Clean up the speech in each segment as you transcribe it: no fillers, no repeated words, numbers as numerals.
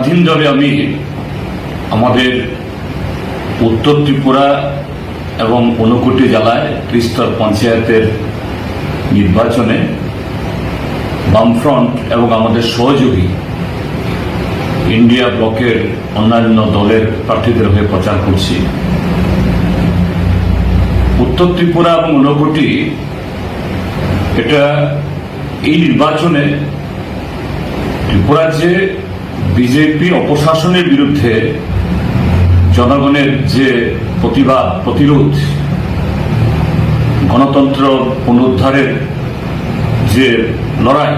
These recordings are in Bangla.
দিন ধরে আমি আমাদের উত্তর ত্রিপুরা এবং ঊনকোটি জেলায় ত্রিস্তর পঞ্চায়েতের নির্বাচনে বামফ্রন্ট এবং আমাদের সহযোগী ইন্ডিয়া ব্লকের অন্যান্য দলের প্রার্থীদের হয়ে প্রচার করছি। উত্তর ত্রিপুরা এবং ঊনকোটি এটা এই নির্বাচনে ত্রিপুরার যে বিজেপি অপশাসনের বিরুদ্ধে জনগণের যে প্রতিবাদ প্রতিরোধ, গণতন্ত্র পুনরুদ্ধারের যে লড়াই,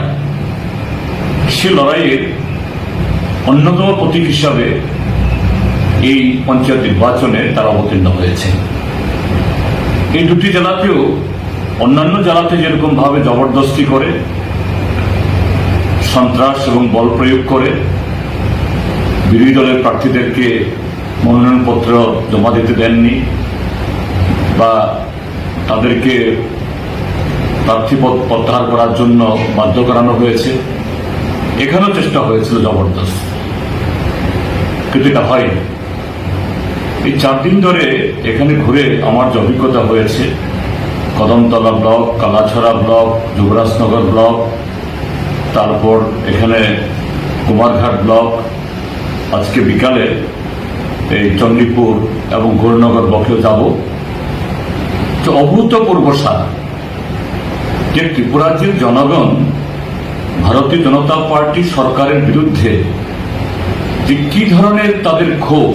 সে লড়াইয়ের অন্যতম প্রতীক হিসাবে এই পঞ্চায়েত নির্বাচনে তারা অবতীর্ণ হয়েছে। এই দুটি জেলাতেও অন্যান্য জেলাতে যেরকম ভাবে জবরদস্তি করে, সন্ত্রাস এবং বল প্রয়োগ করে বিরোধী দলের প্রার্থীদেরকে মনোনয়নপত্র জমা দিতে দেননি বা তাদেরকে প্রার্থীপদ প্রত্যাহার করার জন্য বাধ্য করানো হয়েছে, এখানেও চেষ্টা হয়েছিল জবরদস্ত, কিন্তু এটা হয়নি। এই 4 দিন ধরে এখানে ঘুরে আমার যে অভিজ্ঞতা হয়েছে, Kadamtala block, Kalachhara block, Jubarajnagar block, তারপর এখানে কুমারঘাট ব্লক, আজকে বিকালে এই চণ্ডীপুর এবং গৌরনগর ব্লকেও যাব। তো অভূতপূর্ব সারা যে ত্রিপুরা রাজ্যের জনগণ ভারতীয় জনতা পার্টি সরকারের বিরুদ্ধে যে কি ধরনের তাদের ক্ষোভ,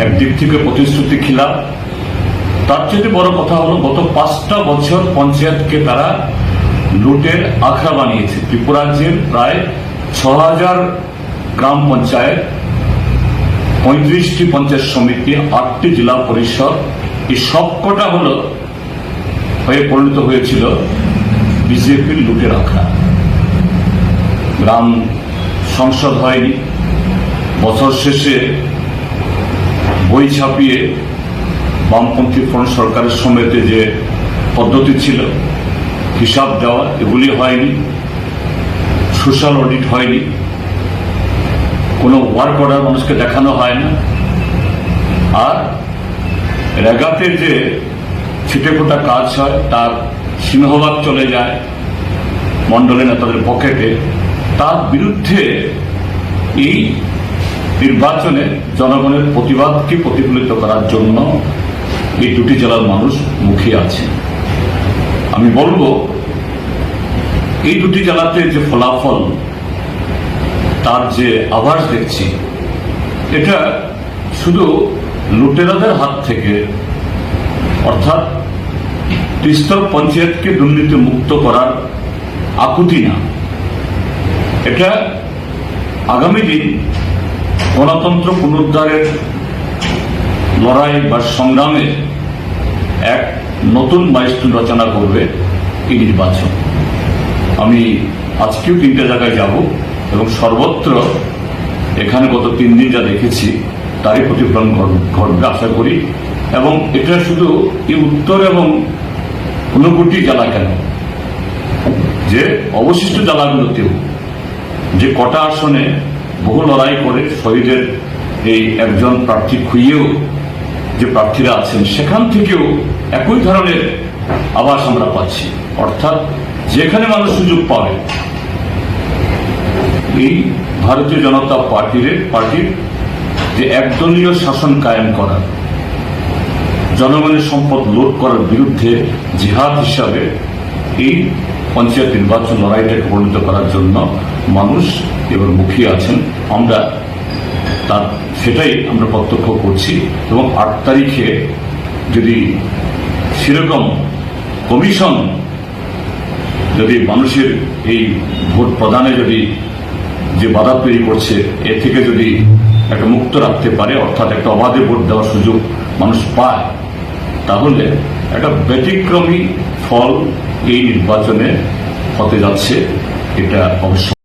একদিক থেকে প্রতিশ্রুতি খিলাফ, তার চেয়ে বড় কথা হলো গত 5টা বছর পঞ্চায়েতকে তারা লুটের আখড়া বানিয়েছে। ত্রিপুরা রাজ্যের প্রায় 6000 গ্রাম পঞ্চায়েত, 35টি পঞ্চায়েত সমিতি, 8টি জেলা পরিষদ, এই সবকটা হয়ে পরিণত হয়েছিল বিজেপির লুটের আখড়া। গ্রাম সংসদ হয়নি, বছর শেষে বই ছাপিয়ে বামপন্থী ফ্রন্ট সরকারের সময়তে যে পদ্ধতি ছিল হিসাব দেওয়া, এগুলি হয়নি, সোশ্যাল অডিট হয়নি, কোনো ওয়ার্ক অর্ডার মানুষকে দেখানো হয় না, আর রেগাতে যে ছিটেফোঁটা কাজ হয় তার সিংহভাগ চলে যায় মন্ডলের নেতাদের পকেটে। তার বিরুদ্ধে এই নির্বাচনে জনগণের প্রতিবাদকে প্রতিফলিত করার জন্য এই দুটি জেলার মানুষ মুখিয়ে আছে। আমি বলবো এই দুটি জেলাতে যে ফলাফল, তার যে আভাস দেখছি, এটা শুধু লুটেরাদের হাত থেকে, অর্থাৎ ত্রিস্তর পঞ্চায়েতকে দুর্নীতি মুক্ত করার আকুতি না, এটা আগামী দিন গণতন্ত্র পুনরুদ্ধারের লড়াই বা সংগ্রামে এক নতুন মাইলস্টোন রচনা করবে এই নির্বাচন। আমি আজকেও 3টে জায়গায় যাব এবং সর্বত্র এখানে গত 3 দিন যা দেখেছি তারই প্রতিফলন ঘটবে আশা করি। এবং এটা শুধু এই উত্তর এবং ঊনকোটি জেলা কেন, যে অবশিষ্ট জেলাগুলোতেও যে কটা আসনে বহু লড়াই করে শহীদের এই একজন প্রার্থী খুইয়েও যে প্রার্থীরা আছেন, সেখান থেকেও একই ধরনের আভাস আমরা পাচ্ছি। অর্থাৎ যেখানে মানুষ সুযোগ পাবে এই ভারতীয় জনতা পার্টির যে একদলীয় শাসন কায়েম করার, জনগণের সম্পদ লুট করার বিরুদ্ধে জিহাদ হিসাবে এই পঞ্চায়েত নির্বাচন লড়াইটাকে পরিণত করার জন্য মানুষ এবার মুখিয়ে আছেন। আমরা সেটাই আমরা প্রত্যক্ষ করছি। এবং 8 তারিখে যদি সেরকম কমিশন যদি মানুষের এই ভোট প্রদানে যদি যে বাধা তৈরি করছে, এ থেকে যদি একটা মুক্ত রাখতে পারে, অর্থাৎ একটা অবাধে ভোট দেওয়ার সুযোগ মানুষ পায়, তাহলে একটা ব্যতিক্রমী ফল এই নির্বাচনে হতে যাচ্ছে, এটা অবশ্য।